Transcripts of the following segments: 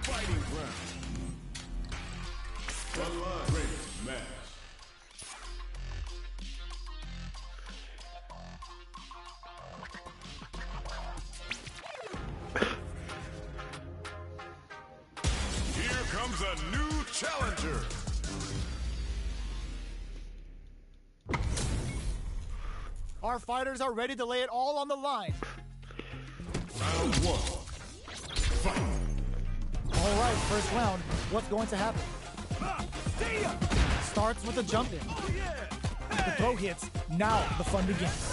Fighting round. Frontline ready match. Here comes a new challenger. Our fighters are ready to lay it all on the line. Round one. Fight. All right, first round. What's going to happen? Starts with a jump in. The throw hits. Now the fun begins.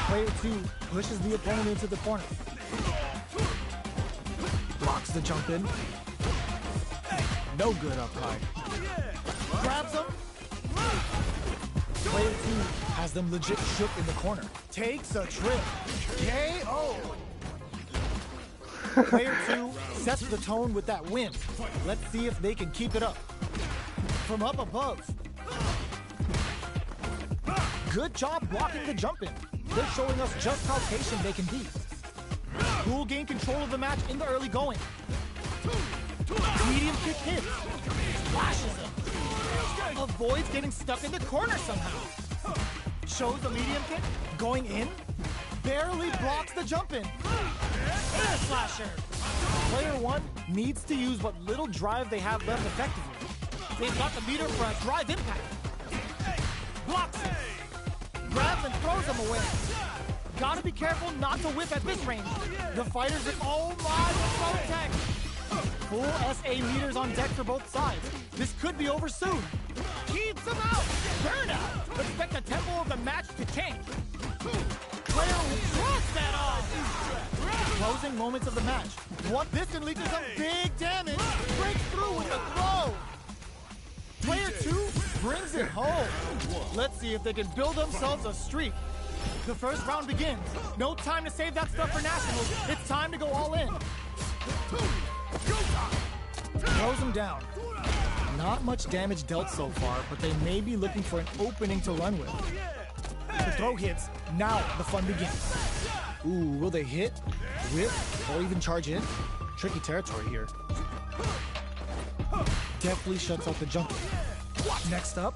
Player 2 pushes the opponent into the corner. Blocks the jump in. No good up high. Grabs him. Player 2 has them legit shook in the corner. Takes a trip. KO. Player 2 sets the tone with that win. Let's see if they can keep it up. From up above. Good job blocking the jump in. They're showing us just how patient they can be. Who will gain control of the match in the early going? Medium kick hits. Flashes him. Avoids getting stuck in the corner somehow. Shows the medium kick. Going in. Barely blocks the jump in. Air slasher. Player 1 needs to use what little drive they have left effectively. They've got the meter for a drive impact. Blocks him. Grabs and throws him away. Gotta be careful not to whiff at this range. The fighters are, oh my, the throw attack. Full SA meters on deck for both sides. This could be over soon. Keeps him out. Burnout. Expect the tempo of the match to change. Player drops that off. Closing moments of the match. This can lead to some big damage. Breaks through with the throw. Player 2 brings it home. Let's see if they can build themselves a streak. The first round begins. No time to save that stuff for nationals. It's time to go all in. Throws him down. Not much damage dealt so far, but they may be looking for an opening to run with. The throw hits. Now the fun begins. Ooh, will they hit, whip, or even charge in? Tricky territory here. Definitely shuts out the jump. Next up,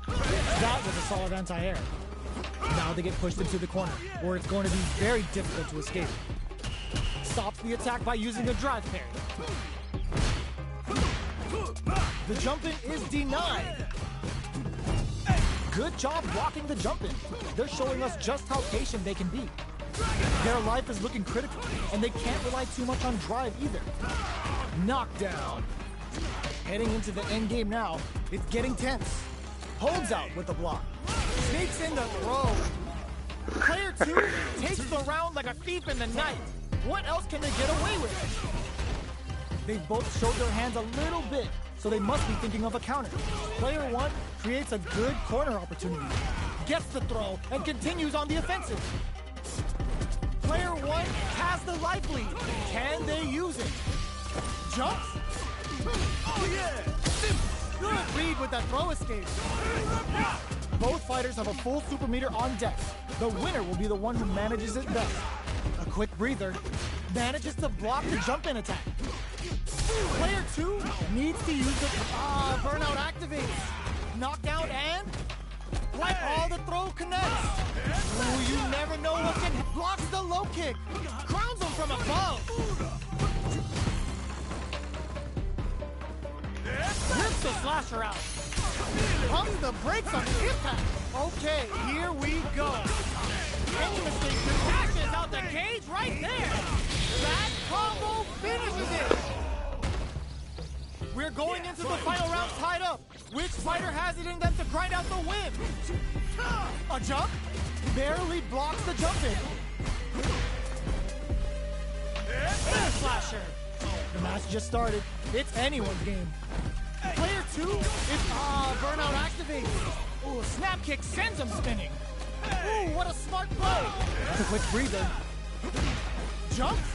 that was a solid anti-air. Now they get pushed into the corner, where it's going to be very difficult to escape. Stops the attack by using a drive parry. The jump-in is denied. Good job blocking the jump-in. They're showing us just how patient they can be. Their life is looking critical, and they can't rely too much on drive either. Knockdown. Heading into the end game now, it's getting tense. Holds out with the block. Sneaks in the throw. Player 2 takes the round like a thief in the night. What else can they get away with? They've both showed their hands a little bit, so they must be thinking of a counter. Player 1 creates a good corner opportunity. Gets the throw and continues on the offensive. Player 1 has the life lead. Can they use it? Jumps. Oh yeah! Good read with that throw escape. Both fighters have a full super meter on deck. The winner will be the one who manages it best. A quick breather. Manages to block the jump-in attack. Player 2 needs to use the burnout activates. Knockdown and like all the throw connects. Ooh, you never know what can blocks the low kick. Crowns him from above. Rips the slasher out. Pumps the brakes on the impact. Okay, here we go. Any mistake crashes out the cage right there. That combo finishes it. We're going into the final round tied up. Which fighter has it in them to grind out the win? A jump? Barely blocks the jump in. Air slasher. The match just started. It's anyone's game. Player 2 is burnout activates. Ooh, snap kick sends him spinning. Ooh, what a smart play. That's a quick breather. Jumps.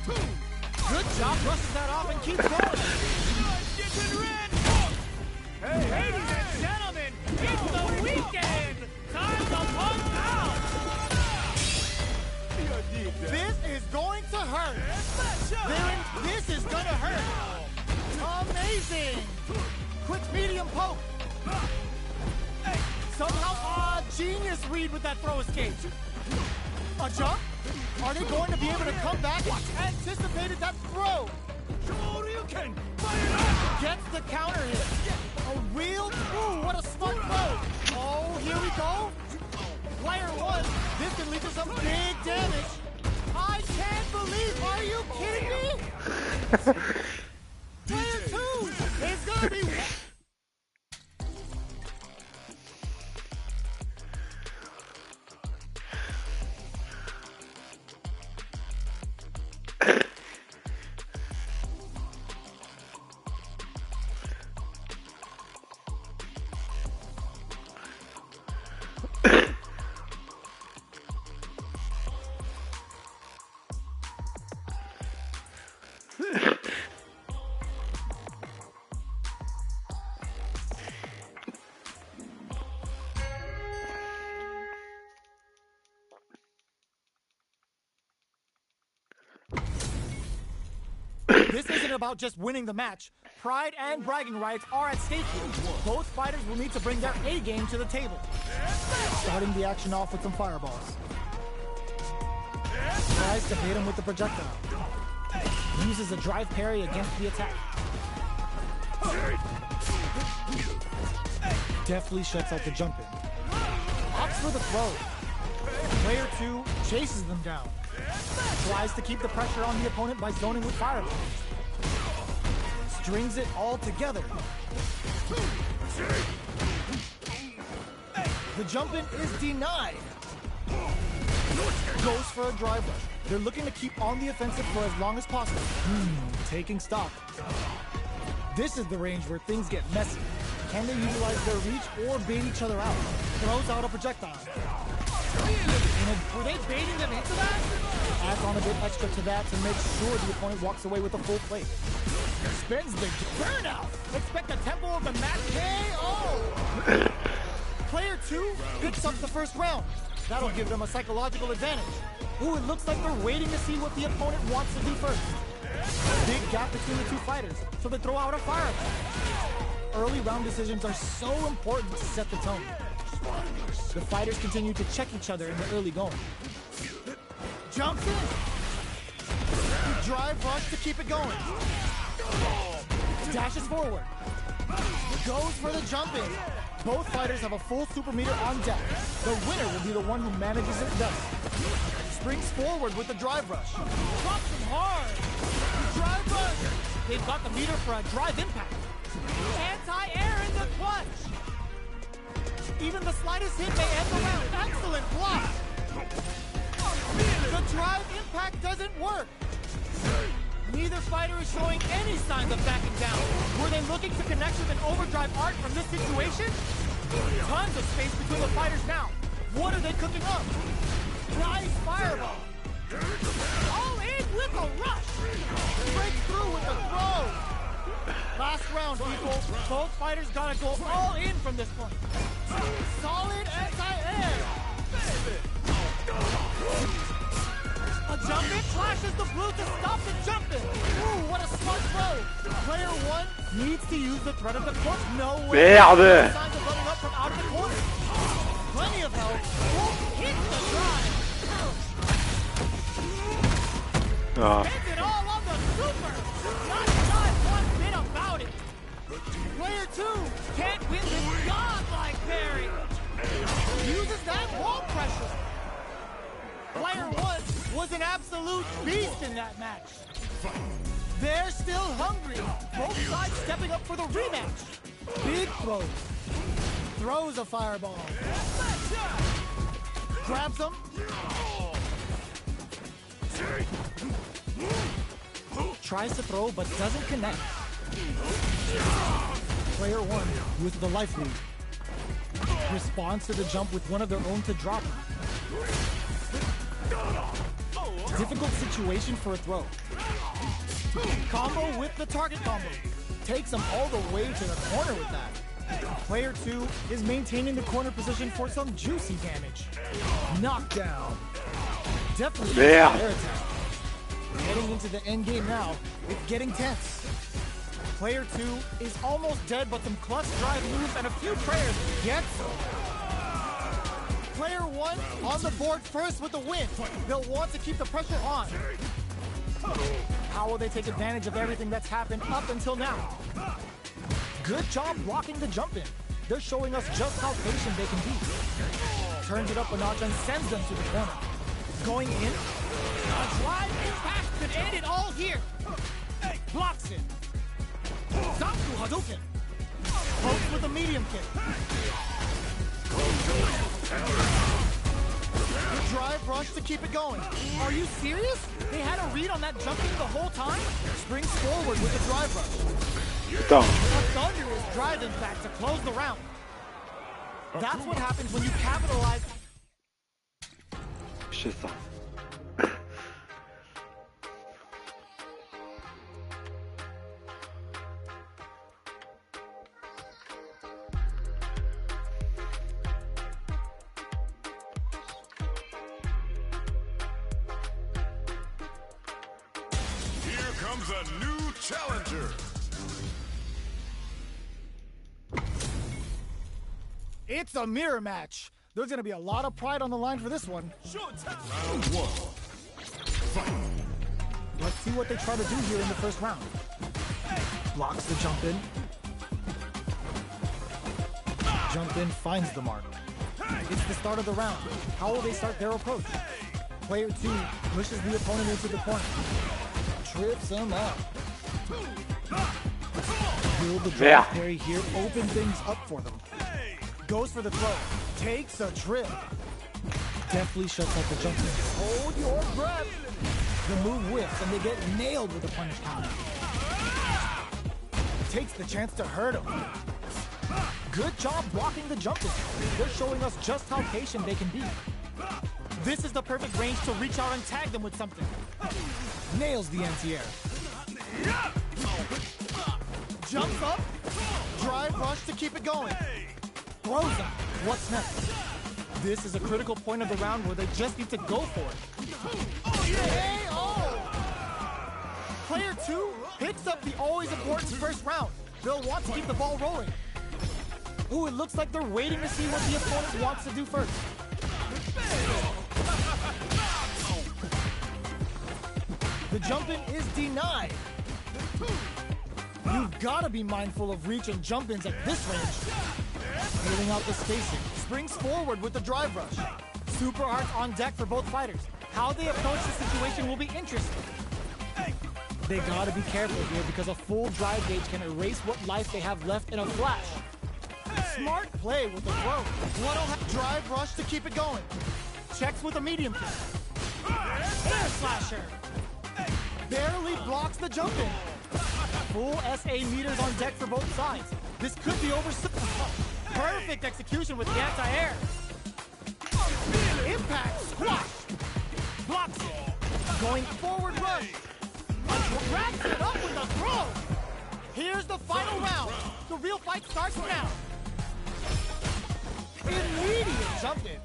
Good job, brushes that off and keeps going. Hey, ladies and gentlemen, it's the weekend. Time to pump medium poke. Somehow, genius read with that throw escape. A jump? Are they going to be able to come back? Anticipated that throw. Gets the counter hit. A real, ooh, what a smart throw. Oh, here we go. Player one, this can lead to some big damage. I can't believe, are you kidding me? Player two is gonna be... This isn't about just winning the match. Pride and bragging rights are at stake here. Both fighters will need to bring their A game to the table. Starting the action off with some fireballs. Tries to bait him with the projectile. Uses a drive parry against the attack. Deftly shuts out the jump in. Opts for the throw. Player two chases them down. Tries to keep the pressure on the opponent by zoning with fireballs. Strings it all together. The jump in is denied. Goes for a drive rush. They're looking to keep on the offensive for as long as possible. Taking stock. This is the range where things get messy. Can they utilize their reach or bait each other out? Throws out a projectile. Were they baiting them into that? Adds on a bit extra to that to make sure the opponent walks away with a full plate. Spins the burnout. Expect the tempo of the match KO. Player two picks up the first round. That'll give them a psychological advantage. Ooh, it looks like they're waiting to see what the opponent wants to do first. Big gap between the two fighters, so they throw out a fireball. Early round decisions are so important to set the tone. The fighters continue to check each other in the early going. Jumps in. Drive rush to keep it going. Dashes forward. Goes for the jump in. Both fighters have a full super meter on deck. The winner will be the one who manages it best. Springs forward with the drive rush. Drops him hard. Drive rush. They've got the meter for a drive impact. Anti-air in the clutch. Even the slightest hit may end the round. Excellent block. The drive impact doesn't work. Neither fighter is showing any signs of backing down. Were they looking to connect with an overdrive art from this situation? Tons of space between the fighters now. What are they cooking up? Nice fireball. All in with a rush. Breaks through with the throw. Last round, people. Both fighters gotta go all in from this point. Solid anti-air. A jump in clashes the blue to stop the jump in. Ooh, what a smart throw. Player one needs to use the threat of the corner. No way. Merde. Signs of letting up from out of the corner. Plenty of help. Won't hit the drive. Spends it all on the super. Not one bit about it. Player two can't win this godlike parry. Uses that wall pressure. Player one was an absolute beast in that match. They're still hungry. Both sides stepping up for the rematch. Big throws. Throws a fireball. Grabs him. Tries to throw but doesn't connect. Player one with the life lead. Responds to the jump with one of their own to drop him. Difficult situation for a throw. Combo with the target combo. Takes him all the way to the corner with that. Player two is maintaining the corner position for some juicy damage. Knockdown. Definitely air attack. Heading into the end game now, it's getting tense. Player 2 is almost dead, but some clutch drive moves and a few prayers gets him. Player 1 on the board first with the win. They'll want to keep the pressure on. How will they take advantage of everything that's happened up until now? Good job blocking the jump in. They're showing us just how patient they can be. Turns it up a notch and sends them to the corner. Going in. A drive impact could end it all here. Blocks it. Zaku Hadouken. Pokes with a medium kick. The drive rush to keep it going. Are you serious? They had a read on that jumping the whole time? Springs forward with the drive rush. A thunderous drive impact to close the round. That's what happens when you capitalize. C'est ça. Here comes a new challenger. It's a mirror match. There's going to be a lot of pride on the line for this one. Round 1. Fight. Let's see what they try to do here in the first round. Blocks the jump in. Jump in finds the mark. It's the start of the round. How will they start their approach? Player 2 pushes the opponent into the corner. Trips him up. Build the drive parry here, open things up for them. Goes for the throw. Takes a trip. Deftly shuts out the jump in. Hold your breath. The move whiffs and they get nailed with a punish counter. Takes the chance to hurt him. Good job blocking the jump in. They're showing us just how patient they can be. This is the perfect range to reach out and tag them with something. Nails the anti-air. Jumps up. Drive rush to keep it going. Throws him. What's next? This is a critical point of the round where they just need to go for it. Player 2 picks up the always important first round. They'll want to keep the ball rolling. Ooh, it looks like they're waiting to see what the opponent wants to do first. The jump-in is denied. You've got to be mindful of reach and jump-ins at this range. Feeling out the spacing. Springs forward with the drive rush. Super art on deck for both fighters. How they approach the situation will be interesting. They got to be careful here because a full drive gauge can erase what life they have left in a flash. Smart play with the throw. What'll have drive rush to keep it going. Checks with a medium kick. Air slasher. Barely blocks the jump in. Full SA meters on deck for both sides. This could be over. Perfect execution with the anti-air. Impact squash. Blocks it. Going forward rush. Wraps it up with a throw. Here's the final round. The real fight starts now. Immediate jump in.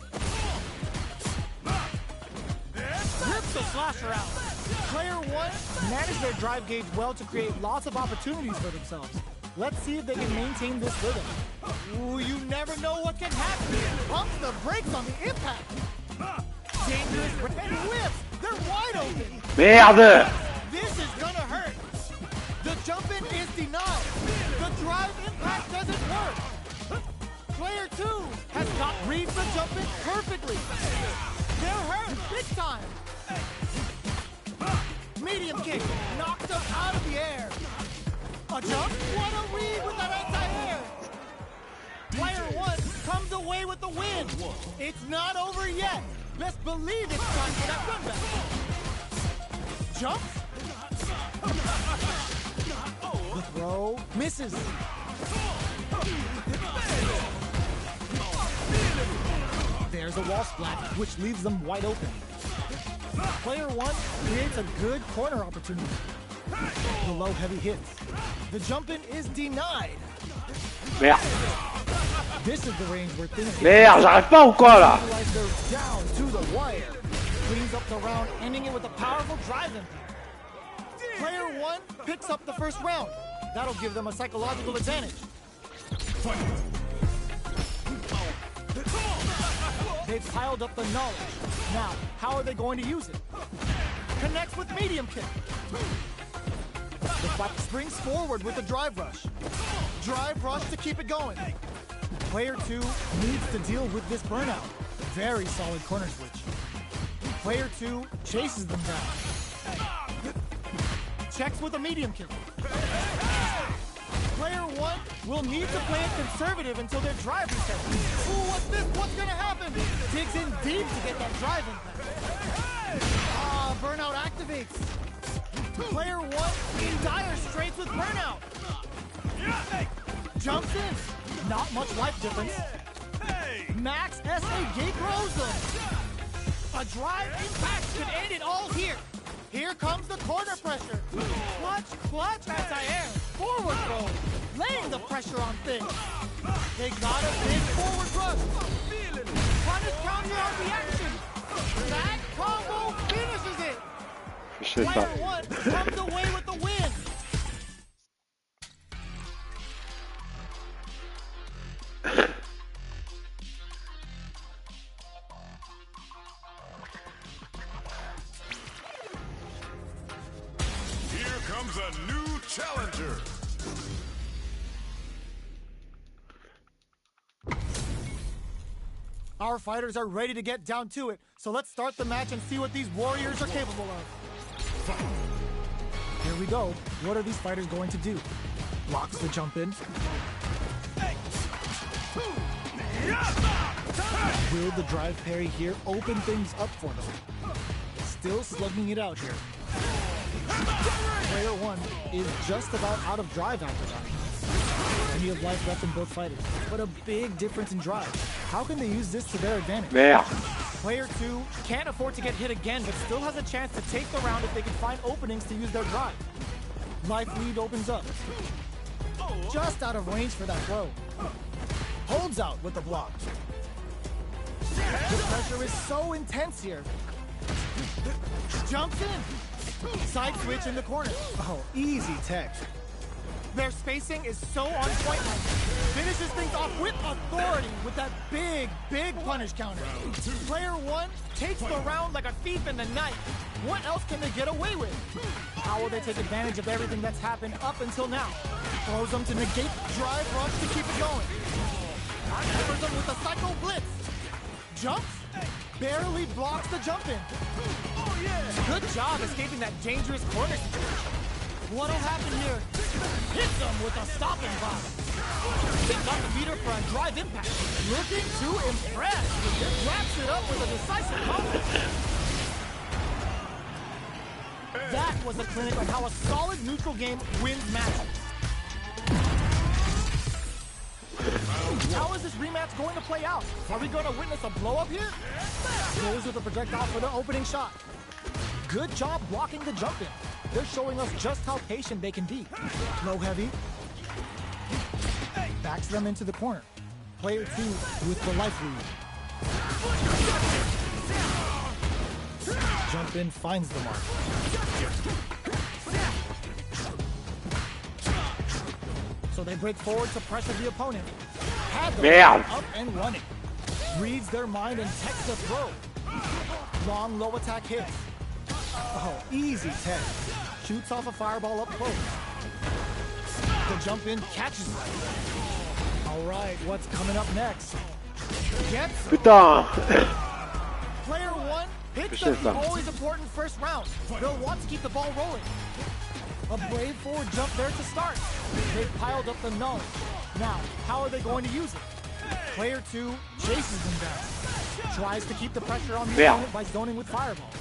Rips the slasher out. Player 1 managed their drive gauge well to create lots of opportunities for themselves. Let's see if they can maintain this rhythm. Ooh, you never know what can happen. Pumps the brakes on the impact. Dangerous and whips. They're wide open. Merde! This is gonna hurt. The jump-in is denied. The drive impact doesn't work. Player 2 has reads the jump-in perfectly. They're hurt big time. Medium kick knocked them out of the air. A jump? What a read with that anti-air. Player 1 comes away with the win. It's not over yet. Best believe it's time for that run back. Jumps. The throw misses. There's a wall splat, which leaves them wide open. Player 1 creates a good corner opportunity. The low heavy hits. The jump-in is denied. Merde. This is the range where things Merde, j'arrive pas ou quoi là? They're down to the wire. Cleans up the round, ending it with a powerful drive impact. Player 1 picks up the first round. That'll give them a psychological advantage. They've piled up the knowledge. Now, how are they going to use it? Connects with medium kick. The fight springs forward with a drive rush. Drive rush to keep it going. Player 2 needs to deal with this burnout. Very solid corner switch. Player 2 chases them down. Checks with a medium kick. Player 1 will need to play it conservative until their drive resets. Ooh, what's this? What's gonna happen? Digs in deep to get that drive impact. Burnout activates. Player 1 in dire straits with burnout. Jumps in. Not much life difference. Max SA gate throws them. A drive impact could end it all here. Here comes the corner pressure. Clutch, anti-air. Forward throw. Laying the pressure on things. They got a big forward rush. Punish counter on reaction. That combo finishes it. Player 1 comes away with the win. Here comes a new challenger. Our fighters are ready to get down to it, so let's start the match and see what these warriors are capable of. Here we go. What are these fighters going to do? Blocks the jump in. Will the drive parry here open things up for them? Still slugging it out here. Player 1 is just about out of drive after that. Plenty of life left in both fighters, but a big difference in drive. How can they use this to their advantage? Merde. Player 2 can't afford to get hit again, but still has a chance to take the round if they can find openings to use their drive. Life lead opens up. Just out of range for that throw. Holds out with the block. The pressure is so intense here. Jumps in. Side switch in the corner. Oh, easy tech. Their spacing is so on point. Finishes things off with authority with that big punish counter. Player 1 takes the round like a thief in the night. What else can they get away with? How will they take advantage of everything that's happened up until now? Throws them to negate drive rush to keep it going. Covers them with a psycho blitz. Jumps. Barely blocks the jump in. Good job escaping that dangerous corner situation. What'll happen here? Hits them with a stopping block. They got the beater for a drive impact. Looking to impress. Wraps it up with a decisive combo. That was a clinic on how a solid neutral game wins matches. How is this rematch going to play out? Are we going to witness a blow-up here? Goes with a projectile for the opening shot. Good job blocking the jump in. They're showing us just how patient they can be. Low heavy. Backs them into the corner. Player 2 with the life lead. Jump in finds the mark. So they break forward to pressure the opponent. Had them up and running. Reads their mind and techs the throw. Long low attack hits. Oh, easy tech. Shoots off a fireball up close. The jump in catches it. All right, what's coming up next? Gets Putain. Player 1 hits the always important first round. They'll want to keep the ball rolling. A brave forward jump there to start. They've piled up the knowledge. Now, how are they going to use it? Player 2 chases them down. Tries to keep the pressure on the opponent by zoning with fireball.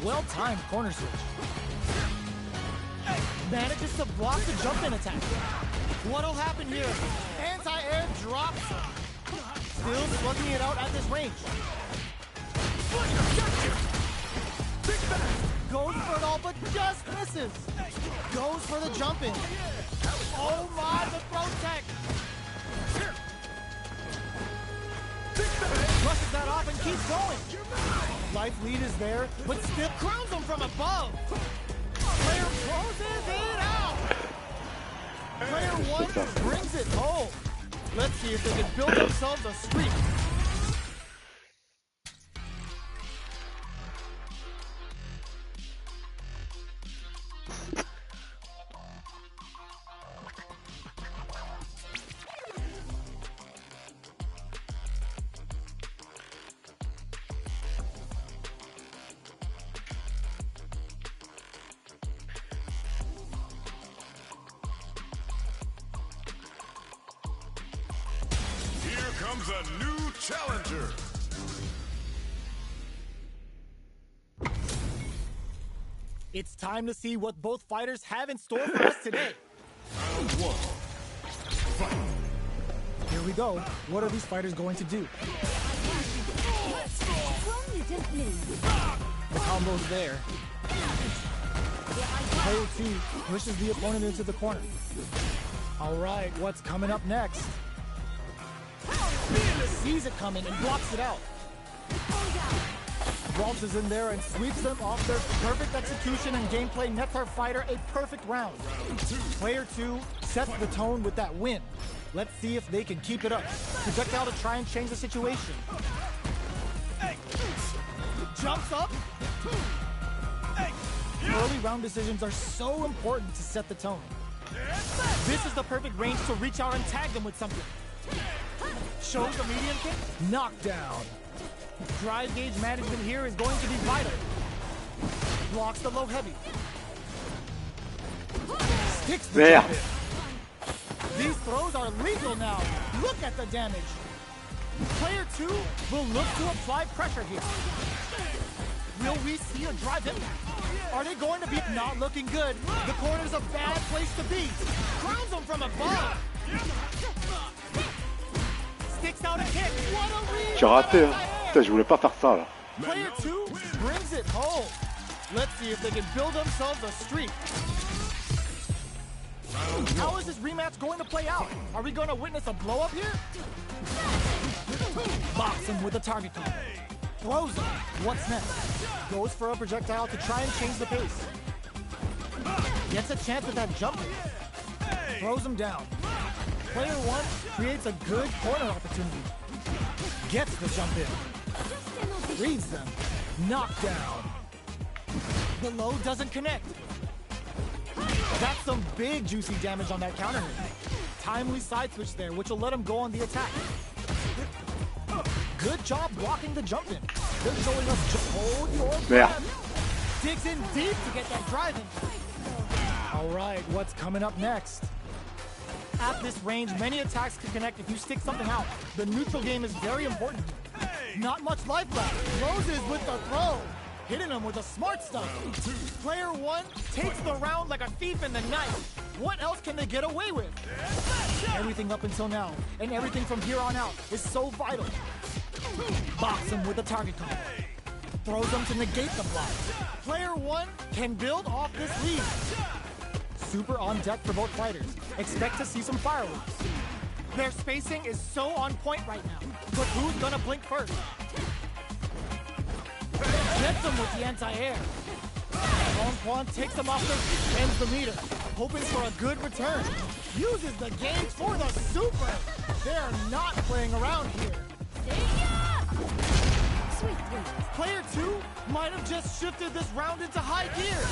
Well-timed corner switch. Manages to block the jump-in attack. What'll happen here? Anti-air drops him. Still slugging it out at this range. Goes for it all, but just misses. Goes for the jump-in. Oh my, the throw tech. Brushes that off and keeps going. Life lead is there, but still crowns him from above. Player closes it out. Player one brings it home. Let's see if they can build themselves a streak. Here comes a new challenger. It's time to see what both fighters have in store for us today. Round one. Fight. Here we go. What are these fighters going to do? The combo's there. Player two pushes the opponent into the corner. All right, what's coming up next? Sees it coming and blocks it out. Waltzes in there and sweeps them off their perfect execution and gameplay nets our fighter a perfect round. Player two sets the tone with that win. Let's see if they can keep it up. Projectile to try and change the situation. Jumps up. Early round decisions are so important to set the tone. This is the perfect range to reach out and tag them with something. Shows the medium kick. Knockdown. Drive gauge management here is going to be vital. Blocks the low heavy. Sticks the There. jump in. These throws are lethal now. Look at the damage. Player two will look to apply pressure here. Will we see a drive impact? Are they going to be not looking good? The corner's a bad place to be. Crowns them from above. Sticks out a kick. What a read. J'ai raté. Hein. Putain, je voulais pas faire ça là. Player two brings it home. Let's see if they can build themselves a streak. How is this rematch going to play out? Are we going to witness a blow up here? Box him with a target call. Throws him. What's next? Goes for a projectile to try and change the pace. Gets a chance with that jump. Throws him down. Player one creates a good corner opportunity. Gets the jump in. Reads them. Knockdown. The low doesn't connect. That's some big juicy damage on that counter hit. Timely side switch there, which will let him go on the attack. Good job blocking the jump in. They're showing us just hold your breath. Digs in deep to get that drive in. All right, what's coming up next? At this range, many attacks can connect if you stick something out. The neutral game is very important. Not much life left. Closes with the throw. Hitting him with the smart stuff. Player one takes the round like a thief in the night. What else can they get away with? Everything up until now, and everything from here on out, is so vital. Box him with a target call. Throws him to negate the block. Player one can build off this lead. Super on deck for both fighters. Expect to see some fireworks. Their spacing is so on point right now. But who's gonna blink first? Gets him with the anti-air. Long Quan takes him off their feet, ends the meter, hoping for a good return. Uses the gauge for the super. They're not playing around here. Player two might have just shifted this round into high gear.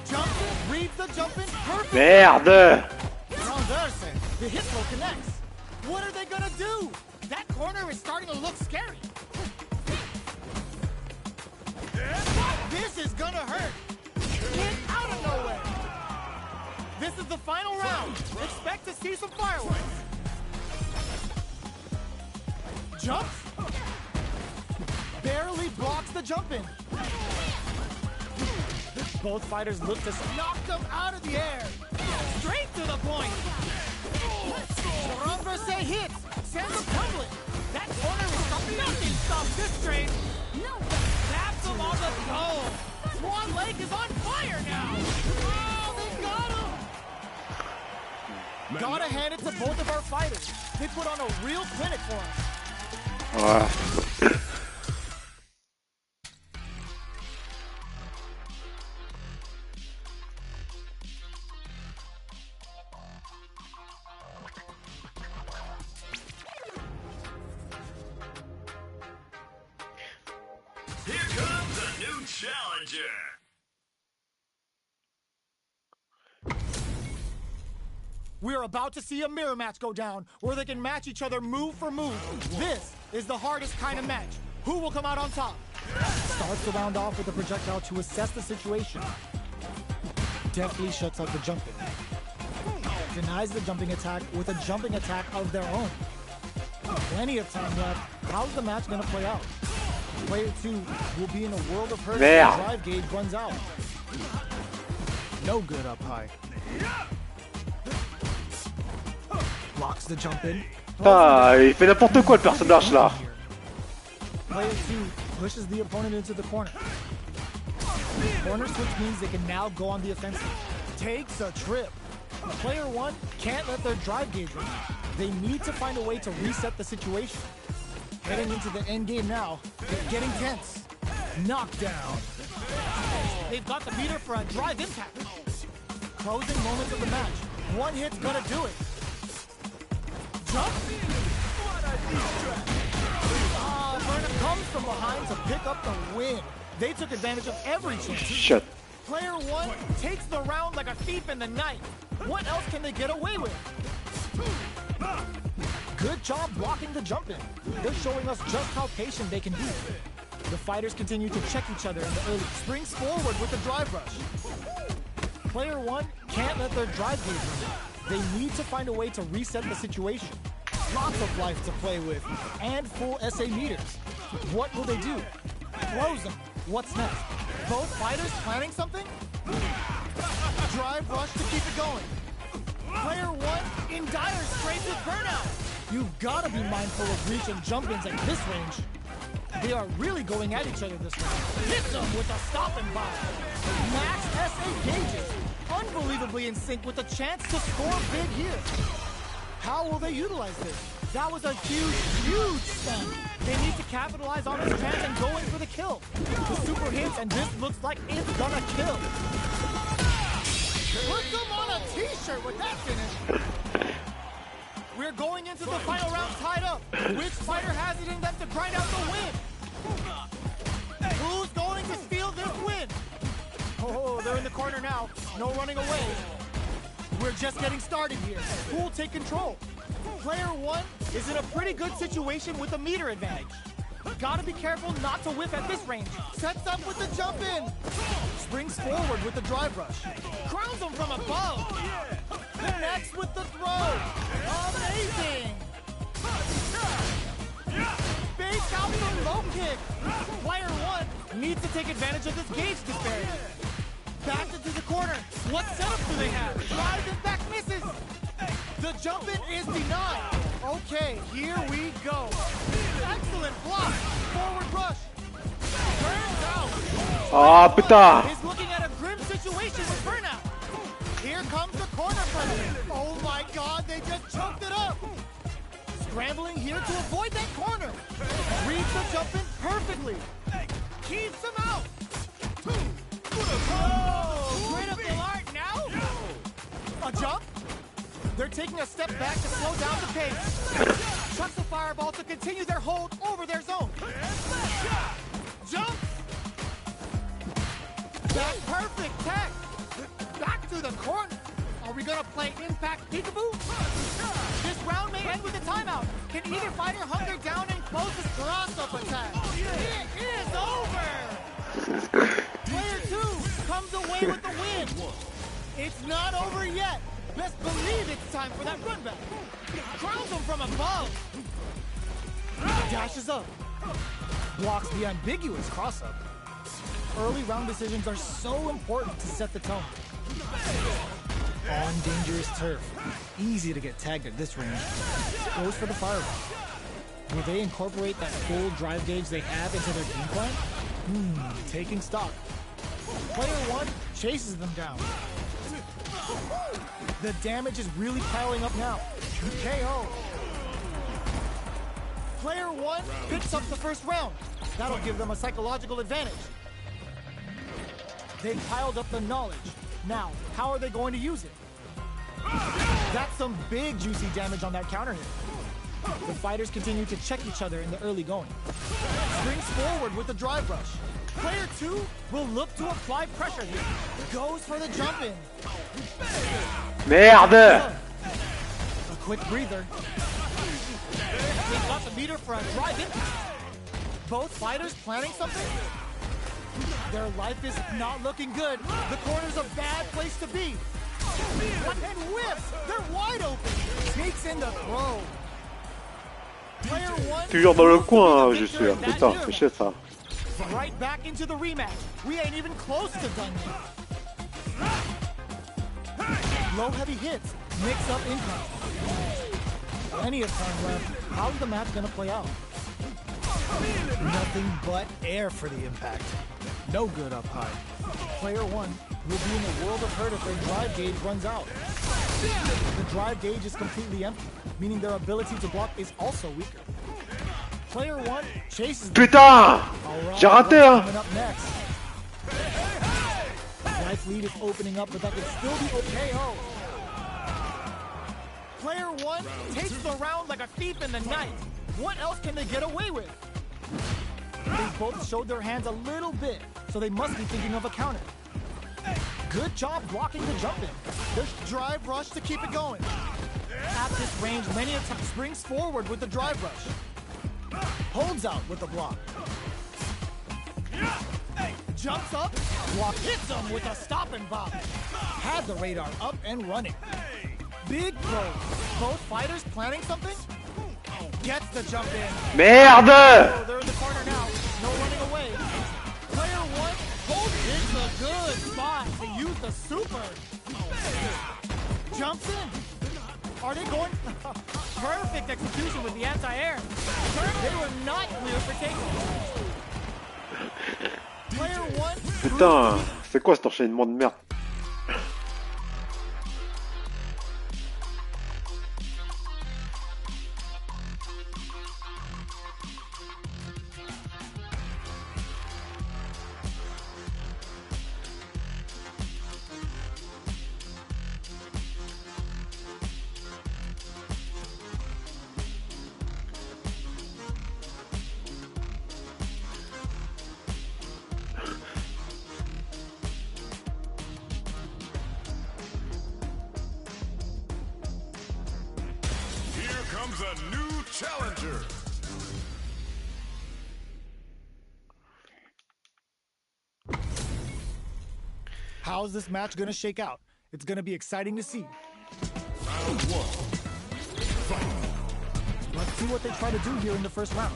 Jumps in, reads the jump in, perfect. Merde! Transverse, the hit flow connects. What are they gonna do? That corner is starting to look scary. This is gonna hurt. Get out of nowhere. This is the final round. Expect to see some fireworks. Jumps. Barely blocks the jump in. Both fighters look to knock them out of the air. Straight to the point. The renverse hits. Sends them tumbling. That corner is something. Nothing stops this train. Taps him on the toe. Swan Lake is on fire now. Oh, they got him. Gotta hand it to both of our fighters. They put on a real clinic for us. Ouais. Here comes a new challenger. We're about to see a mirror match go down where they can match each other move for move. This is the hardest kind of match. Who will come out on top? Starts the round off with a projectile to assess the situation. Deftly shuts out the jumping. Denies the jumping attack with a jumping attack of their own. Plenty of time left. How's the match going to play out? Player 2 will be in a world of hurt when the drive gauge runs out. No good up high. Blocks the jump in. Putain, il fait n'importe quoi le personnage là. Player 2 pushes the opponent into the corner. Corner switch means they can now go on the offensive. Takes a trip. Player 1 can't let their drive gauge run out. They need to find a way to reset the situation. Heading into the end game now, they're getting tense. Knockdown. They've got the meter for a drive impact. Closing moments of the match. One hit's gonna do it. Jump. Burnham comes from behind to pick up the win. They took advantage of every chance. Shit. Player 1 takes the round like a thief in the night. What else can they get away with? Good job blocking the jump in. They're showing us just how patient they can be. The fighters continue to check each other in the early. Springs forward with the drive rush. Player 1 can't let their drive gauge run out. They need to find a way to reset the situation. Lots of life to play with, and full SA meters. What will they do? Close them. What's next? Both fighters planning something? Drive rush to keep it going. Player 1 in dire straits with burnout. You've got to be mindful of reach and jump-ins at this range. They are really going at each other this round. Hits them with a stop and bomb. Max SA gauges. Unbelievably in sync with a chance to score big here. How will they utilize this? That was a huge stun. They need to capitalize on this chance and go in for the kill. The super hits, and this looks like it's gonna kill. Put them on a t-shirt with that finish. We're going into the final round tied up. Which fighter has it in them to grind out the win? Who's going to steal this win? Oh, they're in the corner now. No running away. We're just getting started here. Who will take control? Player 1 is in a pretty good situation with a meter advantage. Gotta be careful not to whiff at this range. Sets up with the jump in. Springs forward with the drive rush. Crowns him from above. Connects with the throw. Amazing. Fakes out the low kick. Player 1 needs to take advantage of this gauge disparity. Back into the corner. What setup do they have? Drive and back misses. The jump in is denied. Okay, here we go. Excellent block. Forward rush. Turns out. Ah, putain. Is looking at a grim situation with burnout. Here comes the corner pressure. Oh my God, they just choked it up. Scrambling here to avoid that corner. Reads the jump in perfectly. Keeps him out. Oh, great up the art now. A jump. They're taking a step back to slow down the pace. Chucks the fireball to continue their hold over their zone. Jump. That perfect tech. Back to the corner. Are we gonna play impact peekaboo? This round may end with a timeout. Can either fighter hunker down and close this cross-up attack? It is over. Player 2 comes away with the win. It's not over yet. Best believe it's time for that run back. Crowns him from above. Dashes up. Blocks the ambiguous cross-up. Early round decisions are so important to set the tone. On dangerous turf. Easy to get tagged at this range. Goes for the fireball. Will they incorporate that full drive gauge they have into their game plan? Taking stock. Player 1 chases them down. The damage is really piling up now. KO. Player 1 picks up the first round. That'll give them a psychological advantage. They piled up the knowledge. Now, how are they going to use it? That's some big juicy damage on that counter hit. The fighters continue to check each other in the early going. springs forward with the drive rush. Player 2 will look to apply pressure here. Goes for the jump in. Merde! A quick breather. They've got the meter for a drive impact. Both fighters planning something? Their life is not looking good. The corner's a bad place to be. And whiffs! They're wide open! Sneaks in the throw. Player 1 Toujours dans le coin, je suis. Putain, c'est chiant ça. Right back into the rematch. We ain't even close to done yet. Low heavy hits. Mix up income. Plenty of time left. How's the match gonna play out? Nothing but air for the impact. No good up high. Player 1 will be in a world of hurt if their drive gauge runs out. The drive gauge is completely empty, meaning their ability to block is also weaker. Player 1 chases. Putain! J'ai raté, hein! Coming up next. Life lead is opening up, but that could still be okay. Oh. Player 1 takes the round like a thief in the night. What else can they get away with? They both showed their hands a little bit, so they must be thinking of a counter. Good job blocking the jump in. There's drive rush to keep it going. At this range, many a time springs forward with the drive rush. Holds out with the block. Jumps up, block hits him with a stop and bop. Had the radar up and running. Big throw. Both fighters planning something? Gets the jump in. Merde! Oh, they're in the corner now. No running away. Player 1 holds it's a good spot to use the super. Jumps in. Are they going? Perfect execution with the anti-air. They were not clear for takeoff. Player 1. Putain, c'est quoi cet enchaînement de merde? Comes a new challenger. How's this match gonna shake out? It's gonna be exciting to see. Round 1. Fight. Let's see what they try to do here in the first round.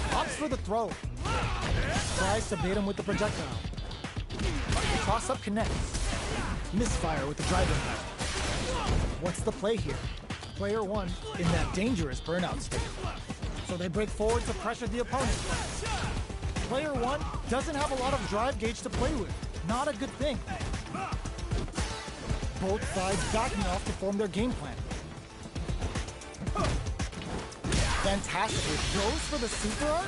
Opts for the throw. Tries to bait him with the projectile. The toss-up connects. Misfire with the drive impact. What's the play here? Player 1 in that dangerous burnout state. So they break forward to pressure the opponent. Player 1 doesn't have a lot of drive gauge to play with. Not a good thing. Both sides backing off to form their game plan. Fantastic. Goes for the super arc.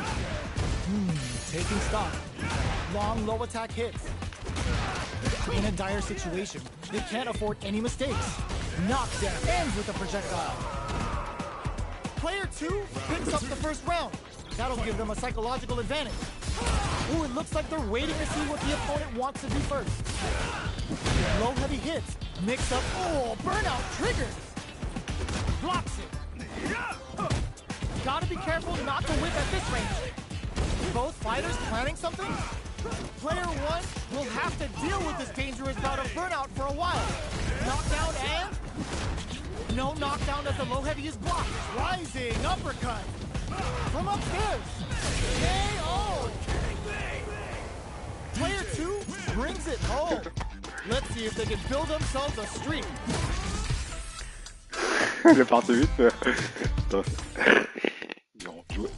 Taking stock. Long low attack hits. In a dire situation, they can't afford any mistakes. Knockdown ends with a projectile. Player 2 picks up the first round. That'll give them a psychological advantage. Ooh, it looks like they're waiting to see what the opponent wants to do first. Low heavy hits. Mix up. Oh, burnout triggered. Blocks it. Gotta be careful not to whip at this range. Both fighters planning something? Player 1 will have to deal with this dangerous bout of burnout for a while. Knockdown and... No knockdown as the low heavy is blocked. Rising uppercut. From upstairs. KO. Player 2 brings it home. Let's see if they can build themselves a streak. Il est parti vite. Putain. Ils ont joué.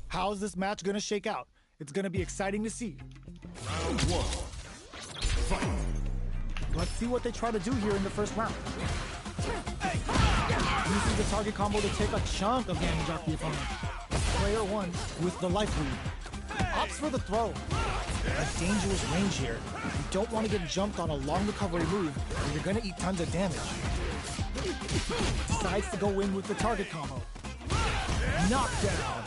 How's this match gonna shake out? It's gonna be exciting to see. Round 1. Fight. Let's see what they try to do here in the first round. Uses the target combo to take a chunk of damage off the opponent. Player 1 with the life lead. Opts for the throw. A dangerous range here. You don't want to get jumped on a long recovery move, or you're going to eat tons of damage. Decides to go in with the target combo. Knockdown.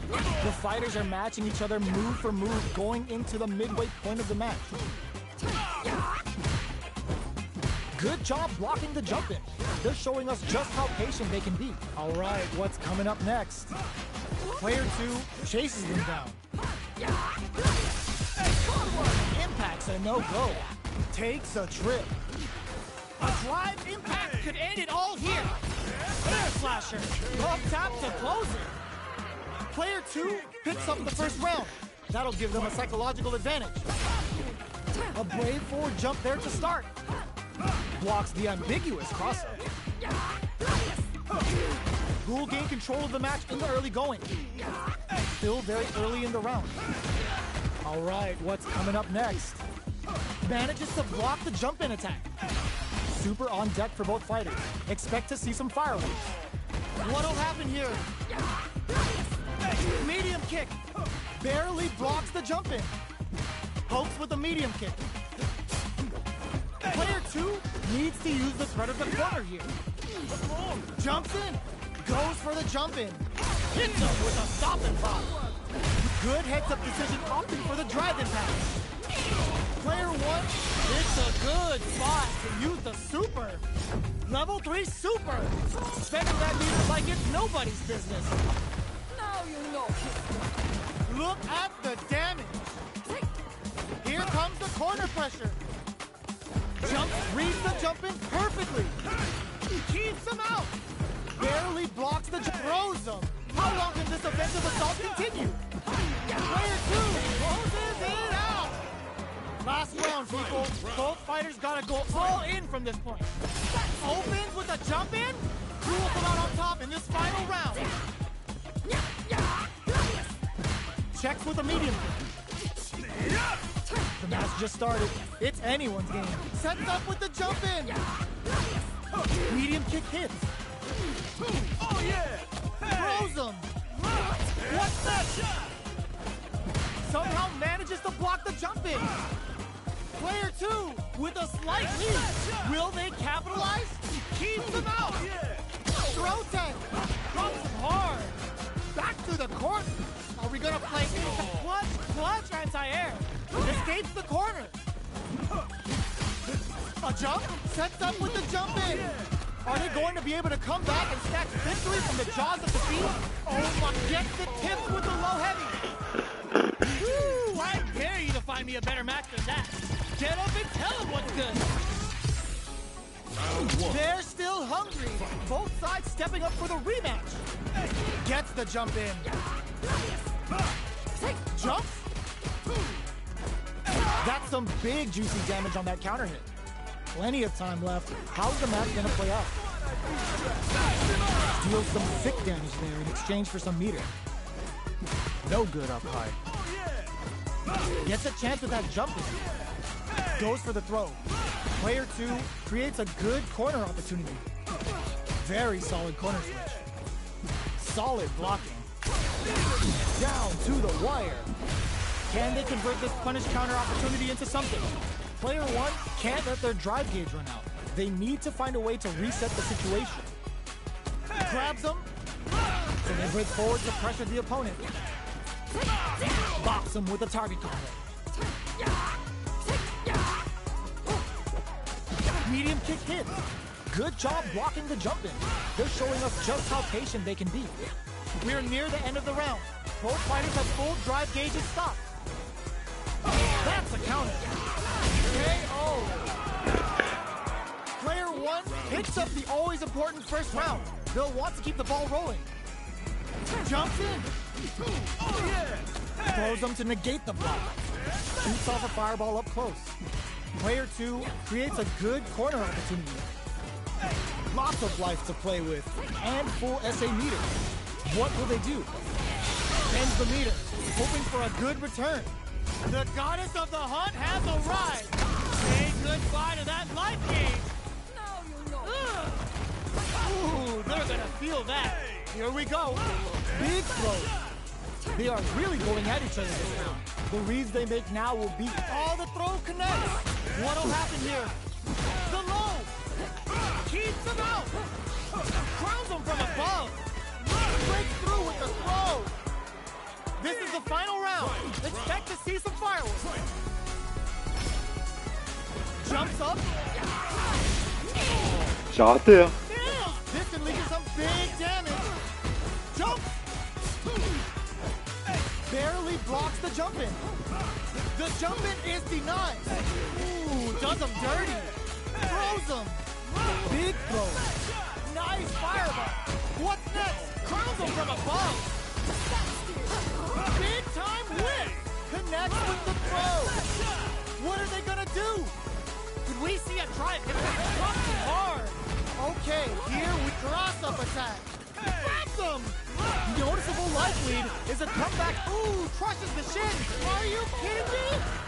The fighters are matching each other move for move going into the midway point of the match. Good job blocking the jump in. They're showing us just how patient they can be. All right, what's coming up next? Player 2 chases them down. Impact's a no-go. Takes a trip. A drive impact could end it all here. Air slasher. Up tap to close it. Player 2 picks up the first round. That'll give them a psychological advantage. A brave forward jump there to start. Blocks the ambiguous crosser. Ghoul gain control of the match in the early going. Still very early in the round. All right, what's coming up next? Manages to block the jump-in attack. Super on deck for both fighters. Expect to see some fireworks. What'll happen here? Medium kick. Barely blocks the jump-in. Pokes with a medium kick. Player 2 needs to use the threat of the corner here. Jumps in. Goes for the jump-in. Hits him with a stop and pop. Good heads-up decision opting for the drive impact. Player 1, it's a good spot to use the super. Level 3 super. Spending that meter like it's nobody's business. Now you know. Look at the damage. Here comes the corner pressure. Reads the jump in perfectly. Keeps him out. Barely blocks the throws him. How long can this offensive assault continue? Player 2 closes it out. Last round, people. Both fighters gotta go all in from this point. Opens with a jump in. Who will come out on top in this final round? Checks with a medium kick. The match just started. It's anyone's game. Sets up with the jump in. Medium kick hits. Oh yeah! Throws him. What's that shot? Somehow manages to block the jump in. Player 2 with a slight lead. Will they capitalize? Keeps him out. Throw tag. Drops him hard. Back to the corner. Are we gonna play clutch anti-air? Escapes the corner. A jump. Sets up with the jump in. Are they going to be able to come back and snatch victory from the jaws of defeat? Oh my, gets the tips with the low heavy. Woo, I dare you to find me a better match than that. Get up and tell them what's good. They're still hungry. Both sides stepping up for the rematch. Gets the jump in. Jumps. That's some big juicy damage on that counter hit. Plenty of time left. How's the match gonna play out? Deals some sick damage there in exchange for some meter. No good up high. Gets a chance with that jump in. Goes for the throw. Player 2 creates a good corner opportunity. Very solid corner switch. Solid blocking. Down to the wire. Can they convert this punish counter opportunity into something? Player 1 can't let their drive gauge run out. They need to find a way to reset the situation. Grabs them. So they break forward to pressure the opponent. Bops him with a target combo. Medium kick hits. Good job blocking the jump in. They're showing us just how patient they can be. We're near the end of the round. Both fighters have full drive gauges stopped. That's a counter. KO. Player 1 picks up the always important first round. They'll want to keep the ball rolling. Jumps in. Throws them to negate the block. Shoots off a fireball up close. Player 2 creates a good corner opportunity. Lots of life to play with and full SA meter. What will they do? Bends the meter, hoping for a good return. The goddess of the hunt has arrived. Say goodbye to that life game. Now you know. Ooh, Feel that. Here we go. Big throws. They are really going at each other this round. The reads they make now will beat all the throw connects. What'll happen here? The low. Keeps him out. Crowns him from above. Breaks through with the throw. This is the final round. Expect to see some fireworks. Jumps up. 잘했대요. Nails. This can lead to some big damage. Jump. Barely blocks the jump in. The jump in is denied. Ooh, does him dirty. Throws him. Big throw. Nice fireball. What's next? Crowns him from above. Big time whip. Connects with the throw. What are they gonna do? Could we see a drive hit this something hard? Okay, here we cross up attack. Grabs them. Noticeable life lead is a comeback. Ooh, crushes the shin. Are you kidding me?